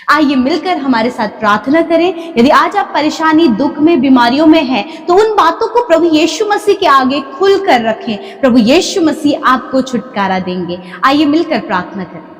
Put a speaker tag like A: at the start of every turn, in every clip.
A: आइए मिलकर हमारे साथ प्रार्थना करें। यदि आज आप परेशानी, दुख में, बीमारियों में हैं, तो उन बातों को प्रभु यीशु मसीह के आगे खुलकर रखें। प्रभु यीशु मसीह आपको छुटकारा देंगे। आइए मिलकर प्रार्थना करें।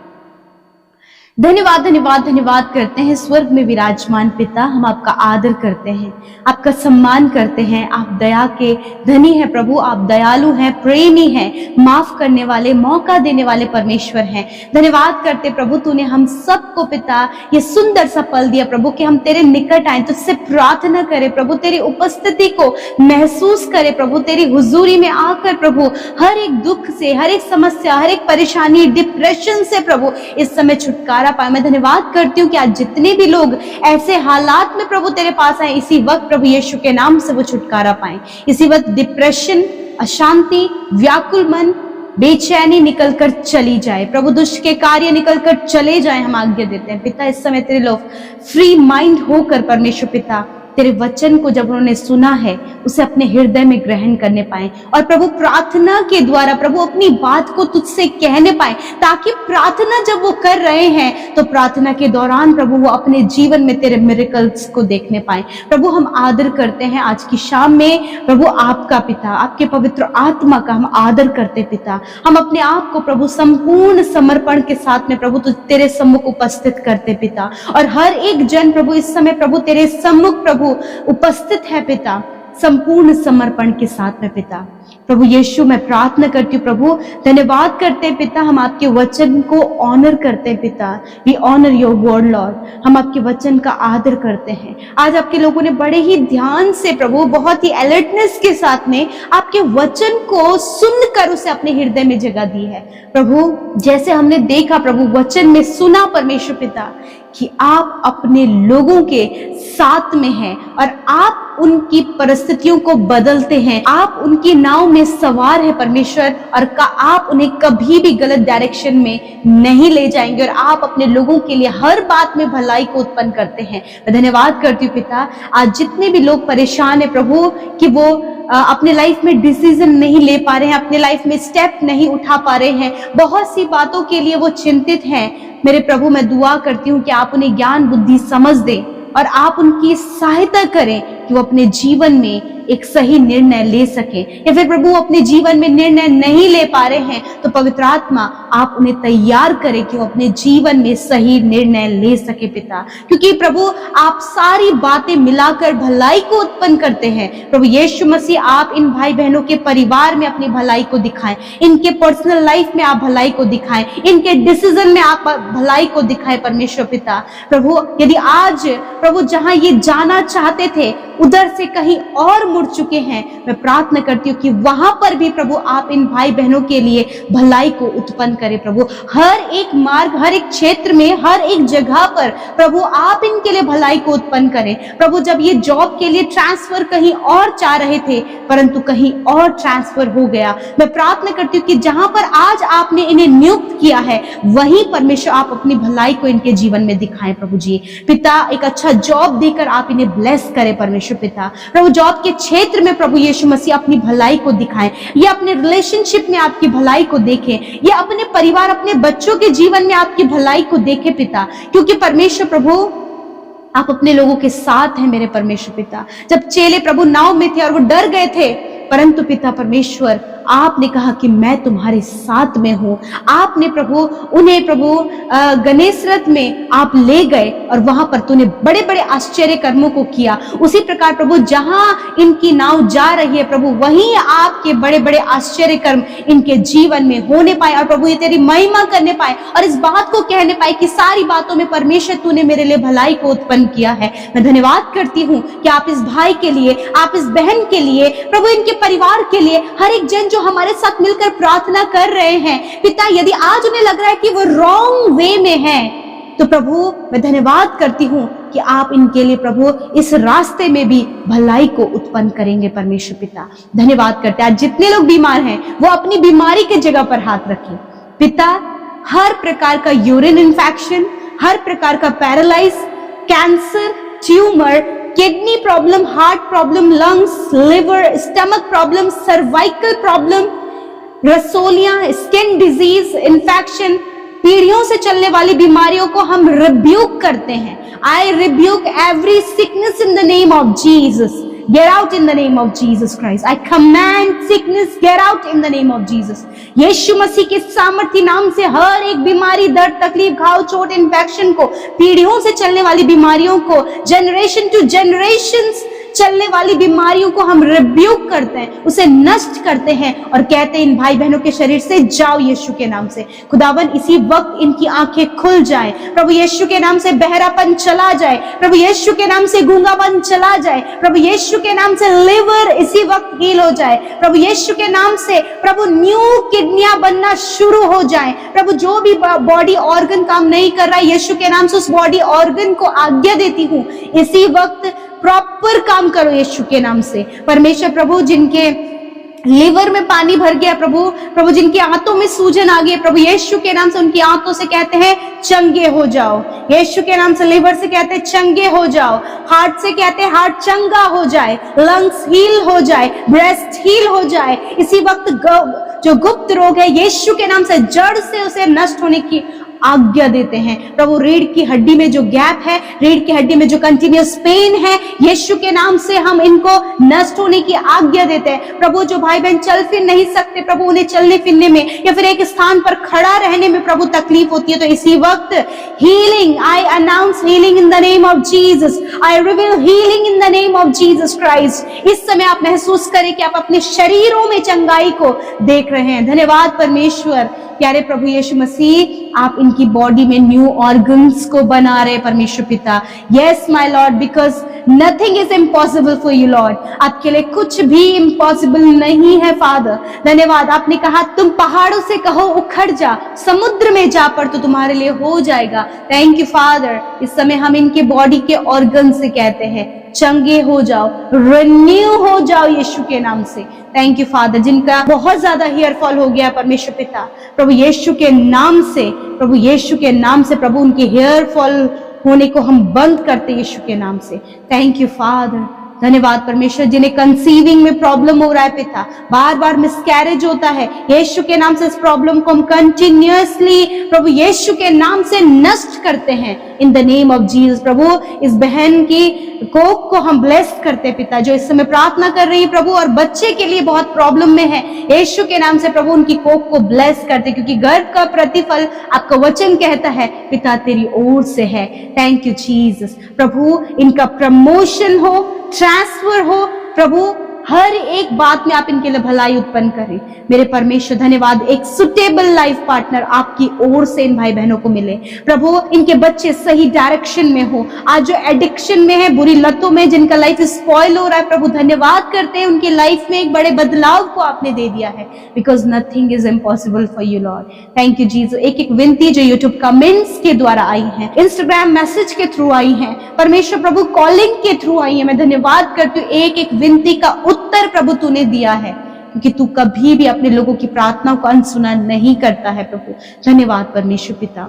A: धन्यवाद धन्यवाद धन्यवाद करते हैं स्वर्ग में विराजमान पिता, हम आपका आदर करते हैं, आपका सम्मान करते हैं। आप दया के धनी हैं प्रभु, आप दयालु हैं, प्रेमी हैं, माफ करने वाले, मौका देने वाले परमेश्वर हैं। धन्यवाद करते प्रभु, तूने हम सबको पिता ये सुंदर सा पल दिया प्रभु कि हम तेरे निकट आए, तुझसे प्रार्थना करें प्रभु, तेरी उपस्थिति को महसूस करें प्रभु, तेरी हुजूरी में आकर प्रभु हर एक दुख से, हर एक समस्या, हर एक परेशानी, डिप्रेशन से प्रभु इस समय छुटकारा पाए। मैं धन्यवाद करती हूँ कि आज जितने भी लोग ऐसे हालात में प्रभु तेरे पास आए, इसी वक्त प्रभु यीशु के नाम से वो छुटकारा पाए। इसी वक्त डिप्रेशन, अशांति, व्याकुल मन, बेचैनी निकलकर चली जाए प्रभु, दुष्ट के कार्य निकलकर चले जाए, हम आज्ञा देते हैं पिता। इस समय तेरे लोग फ्री माइंड होकर परमेश्वर पिता तेरे वचन को जब उन्होंने सुना है उसे अपने हृदय में ग्रहण करने पाए, और प्रभु प्रार्थना के द्वारा प्रभु अपनी बात को तुझसे कहने पाए, ताकि प्रार्थना जब वो कर रहे हैं तो प्रार्थना के दौरान प्रभु वो अपने जीवन में तेरे मिरेकल्स को देखने पाए। प्रभु हम आदर करते हैं आज की शाम में प्रभु आपका पिता, आपके पवित्र आत्मा का हम आदर करते पिता। हम अपने आप को प्रभु संपूर्ण समर्पण के साथ में प्रभु तेरे सम्मुख उपस्थित करते पिता, और हर एक जन प्रभु इस समय प्रभु तेरे सम्मुख प्रभु उपस्थित है पिता, संपूर्ण समर्पण के साथ में पिता। प्रभु यीशु मैं प्रार्थना करती हूँ प्रभु, धन्यवाद करते हैं पिता, हम आपके वचन को ऑनर करते हैं पिता। We honour your word lord, हम आपके वचन का आदर करते हैं। आज आपके लोगों ने बड़े ही ध्यान से प्रभु, बहुत ही अलर्टनेस के साथ में आपके वचन को सुनकर उसे अपने हृदय में जगह दी है प्रभु। जैसे हमने देखा प्रभु, वचन में सुना परमेश्वर पिता कि आप अपने लोगों के साथ में हैं और आप उनकी परिस्थितियों को बदलते हैं, आप उनकी नाव में सवार है परमेश्वर, और आप उन्हें कभी भी गलत डायरेक्शन में नहीं ले जाएंगे, और आप अपने लोगों के लिए हर बात में भलाई को उत्पन्न करते हैं। मैं धन्यवाद करती हूँ पिता, आज जितने भी लोग परेशान है प्रभु कि वो अपने लाइफ में डिसीजन नहीं ले पा रहे हैं, अपने लाइफ में स्टेप नहीं उठा पा रहे हैं, बहुत सी बातों के लिए वो चिंतित हैं, मेरे प्रभु मैं दुआ करती हूँ कि आप उन्हें ज्ञान बुद्धि समझ दें और आप उनकी सहायता करें कि वो अपने जीवन में एक सही निर्णय ले सके, या फिर प्रभु अपने जीवन में निर्णय नहीं ले पा रहे हैं तो पवित्र आत्मा आप उन्हें तैयार करें कि वो अपने जीवन में सही निर्णय ले सके पिता, क्योंकि प्रभु आप सारी बातें मिलाकर भलाई को उत्पन्न करते हैं। प्रभु यीशु मसीह आप इन भाई बहनों के परिवार में अपनी भलाई को दिखाएं, इनके पर्सनल लाइफ में आप भलाई को दिखाएं, इनके डिसीजन में आप भलाई को दिखाएं परमेश्वर पिता। प्रभु यदि आज प्रभु जहां ये जाना चाहते थे उधर से कहीं और मुड़ चुके हैं, मैं प्रार्थना करती हूँ कि वहां पर भी प्रभु आप इन भाई बहनों के लिए भलाई को उत्पन्न करें प्रभु। हर एक मार्ग, हर एक क्षेत्र में, हर एक जगह पर प्रभु आप इनके लिए भलाई को उत्पन्न करें प्रभु। जब ये जॉब के लिए ट्रांसफर कहीं और चाह रहे थे परंतु कहीं और ट्रांसफर हो गया, मैं प्रार्थना करती हूँ कि जहां पर आज आपने इन्हें नियुक्त किया है वहीं परमेश्वर आप अपनी भलाई को इनके जीवन में दिखाएं प्रभु जी पिता। एक अच्छा जॉब देकर आप इन्हें ब्लेस करें परमेश्वर पिता। प्रभु जॉब के क्षेत्र में प्रभु यीशु मसीह अपनी भलाई को दिखाएं, ये अपने रिलेशनशिप में आपकी भलाई को देखें, ये अपने परिवार, अपने बच्चों के जीवन में आपकी भलाई को देखें पिता, क्योंकि परमेश्वर प्रभु आप अपने लोगों के साथ हैं मेरे परमेश्वर पिता। जब चेले प्रभु नाव में थे और वो डर गए थे, परंतु पिता परमेश्वर आपने कहा कि मैं तुम्हारे साथ में हूं। आपने प्रभु उन्हें प्रभु गणेश रथ में आप ले गए और वहां पर तूने बड़े बड़े आश्चर्य कर्मों को किया। उसी प्रकार प्रभु जहां इनकी नाव जा रही है प्रभु वहीं आपके बड़े बड़े आश्चर्य कर्म इनके जीवन में होने पाए, और प्रभु ये तेरी महिमा करने पाए और इस बात को कहने पाए कि सारी बातों में परमेश्वर तूने मेरे लिए भलाई को उत्पन्न किया है। मैं धन्यवाद करती हूँ कि आप इस भाई के लिए, आप इस बहन के लिए, प्रभु इनके परिवार के लिए, हर एक जन जो हमारे साथ मिलकर प्रार्थना कर रहे हैं पिता, यदि आज उन्हें लग रहा है कि वो रॉन्ग वे में है तो प्रभु मैं धन्यवाद करती हूँ कि आप इनके लिए प्रभु इस रास्ते में भी भलाई को उत्पन्न करेंगे परमेश्वर पिता। धन्यवाद करते हैं। आज जितने लोग बीमार हैं वो अपनी बीमारी के जगह पर हाथ रखें पिता। हर प्रकार का यूरिन इन्फेक्शन, हर प्रकार का paralyse, cancer, tumour, kidney problem, heart problem, lungs, liver, stomach problem, cervical problem, रसोलियां, स्किन डिजीज, इन्फेक्शन, पीढ़ियों से चलने वाली बीमारियों को हम रिब्यूक करते हैं। आई rebuke every sickness in the name of Jesus. Get out in the name of Jesus Christ. I command sickness, get out in the name of Jesus. यीशु मसीह के सामर्थी नाम से हर एक बीमारी, दर्द, तकलीफ, घाव, चोट, इन्फेक्शन को, पीढ़ियों से चलने वाली बीमारियों को, जनरेशन टू जनरेशंस चलने वाली बीमारियों को हम रिब्यूक करते हैं, उसे नष्ट करते हैं और कहते हैं इन भाई बहनों के शरीर से जाओ यीशु के नाम से। खुदावन इसी वक्त इनकी आंखें खुल जाए, प्रभु यीशु के नाम से बहरापन चला जाए, प्रभु यीशु के नाम से गूंगापन चला जाए, प्रभु यीशु के नाम से लिवर इसी वक्त हील हो जाए, प्रभु यीशु के नाम से प्रभु न्यू किडनियां बनना शुरू हो जाए। प्रभु जो भी बॉडी ऑर्गन काम नहीं कर रहा है, यीशु के नाम से उस बॉडी ऑर्गन को आज्ञा देती हूँ इसी वक्त प्रॉपर काम करो यीशु के नाम से। परमेश्वर प्रभु जिनके लिवर में पानी भर गया, प्रभु जिनकी आंतों में सूजन आ गई, प्रभु यीशु के नाम से उनकी आंतों से कहते हैं चंगे हो जाओ। यीशु के नाम से लिवर से कहते हैं चंगे हो जाओ, हार्ट से कहते हैं हार्ट चंगा हो जाए, लंग्स हील हो जाए, ब्रेस्ट हील हो जाए। इसी वक्त जो गुप्त रोग है यीशु के नाम से जड़ से उसे नष्ट होने की आज्ञा देते हैं। प्रभु रीढ़ की हड्डी में जो गैप है, रीढ़ की हड्डी में जो कंटिन्यूस पेन है, यीशु के नाम से हम इनको नष्ट होने की आज्ञा देते हैं। प्रभु जो भाई बहन चल फिर नहीं सकते, प्रभु उन्हें चलने फिरने में या फिर एक स्थान पर खड़ा रहने में प्रभु तकलीफ होती है, तो इसी वक्त healing, I announce healing in the name of Jesus, I reveal healing in the name of Jesus Christ. इस समय आप महसूस करें कि आप अपने शरीरों में चंगाई को देख रहे हैं। धन्यवाद परमेश्वर। प्यारे प्रभु यीशु मसीह, आप इनकी बॉडी में न्यू ऑर्गन्स को बना रहे परमेश्वर पिता। Yes my Lord, because nothing is impossible for you Lord. आपके लिए कुछ भी इम्पॉसिबल नहीं है फादर। धन्यवाद। आपने कहा तुम पहाड़ों से कहो उखड़ जा, समुद्र में जा, पर तो तुम्हारे लिए हो जाएगा। Thank you father. इस समय हम इनके बॉडी के ऑर्गन से कहते हैं चंगे हो जाओ, रिन्यू हो जाओ यीशु के नाम से। Thank you father. जिनका बहुत ज्यादा हेयर फॉल हो गया परमेश्वर पिता, प्रभु यीशु के नाम से, प्रभु यीशु के नाम से प्रभु उनके हेयर फॉल होने को हम बंद करते यीशु के नाम से। Thank you father. धन्यवाद परमेश्वर। जिन्हें कंसीविंग में प्रॉब्लम हो रहा है पिता, बार बार मिसकैरेज होता है, यीशु के नाम से इस प्रॉब्लम को हम कंटिन्यूअसली प्रभु यीशु के नाम से नष्ट करते हैं in the name of Jesus. प्रभु इस बहन की कोख को हम ब्लेस करते हैं पिता, जो इस समय प्रार्थना कर रही है प्रभु और बच्चे के लिए बहुत प्रॉब्लम में है, यीशु के नाम से प्रभु उनकी कोख को ब्लेस करते, क्योंकि गर्भ का प्रतिफल आपका वचन कहता है पिता तेरी ओर से है। Thank you Jesus. प्रभु इनका प्रमोशन हो, ट्रांसफर हो, प्रभु हर एक बात में आप इनके लिए भलाई उत्पन्न करें मेरे परमेश्वर। धन्यवाद। एक सुटेबल लाइफ पार्टनर आपकी ओर से इन भाई बहनों को मिले प्रभु। इनके बच्चे सही डायरेक्शन में हो, आज जो एडिक्शन में है, बुरी लतों में, जिनका लाइफ स्पॉइल हो रहा है, प्रभु धन्यवाद करते हैं उनकी लाइफ में एक बड़े बदलाव को आपने दे दिया है, because nothing is impossible for you Lord. Thank you Jesus. एक एक विनती जो यूट्यूब कमेंट्स के द्वारा आई है, इंस्टाग्राम मैसेज के थ्रू आई है, परमेश्वर प्रभु कॉलिंग के थ्रू आई है, मैं धन्यवाद करती हूँ। एक एक विनती का उत्तर प्रभु तूने दिया है, क्योंकि तू कभी भी अपने लोगों की प्रार्थनाओं को अनसुना नहीं करता है प्रभु। धन्यवाद परमेश्वर पिता।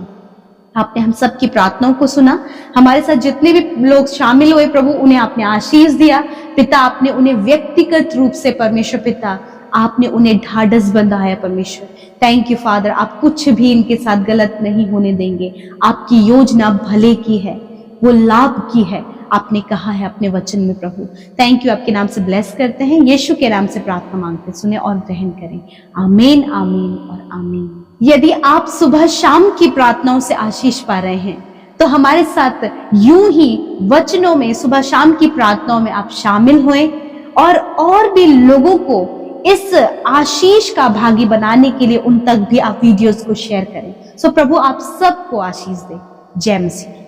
A: आपने हम सब की प्रार्थनाओं को सुना, हमारे साथ जितने भी लोग शामिल हुए प्रभु उन्हें आपने आशीष दिया पिता। आपने उन्हें व्यक्तिगत रूप से परमेश्वर पिता, आपने उन्हें ढाढ़स बंधाया परमेश्वर। Thank you father. आप कुछ भी इनके साथ गलत नहीं होने देंगे। आपकी योजना भले की है, वो लाभ की है, आपने कहा है अपने वचन में प्रभु। Thank you. आपके नाम से ब्लेस करते हैं, यीशु के नाम से प्रार्थना मांगते, सुने और ग्रहण करें। आमीन, आमीन और आमीन। यदि आप सुबह शाम की प्रार्थनाओं से आशीष पा रहे हैं तो हमारे साथ यूं ही वचनों में सुबह शाम की प्रार्थनाओं में आप शामिल हुए और भी लोगों को इस आशीष का भागी बनाने के लिए उन तक भी आप वीडियोस को शेयर करें। सो प्रभु आप सबको आशीष दे। जय मसीह।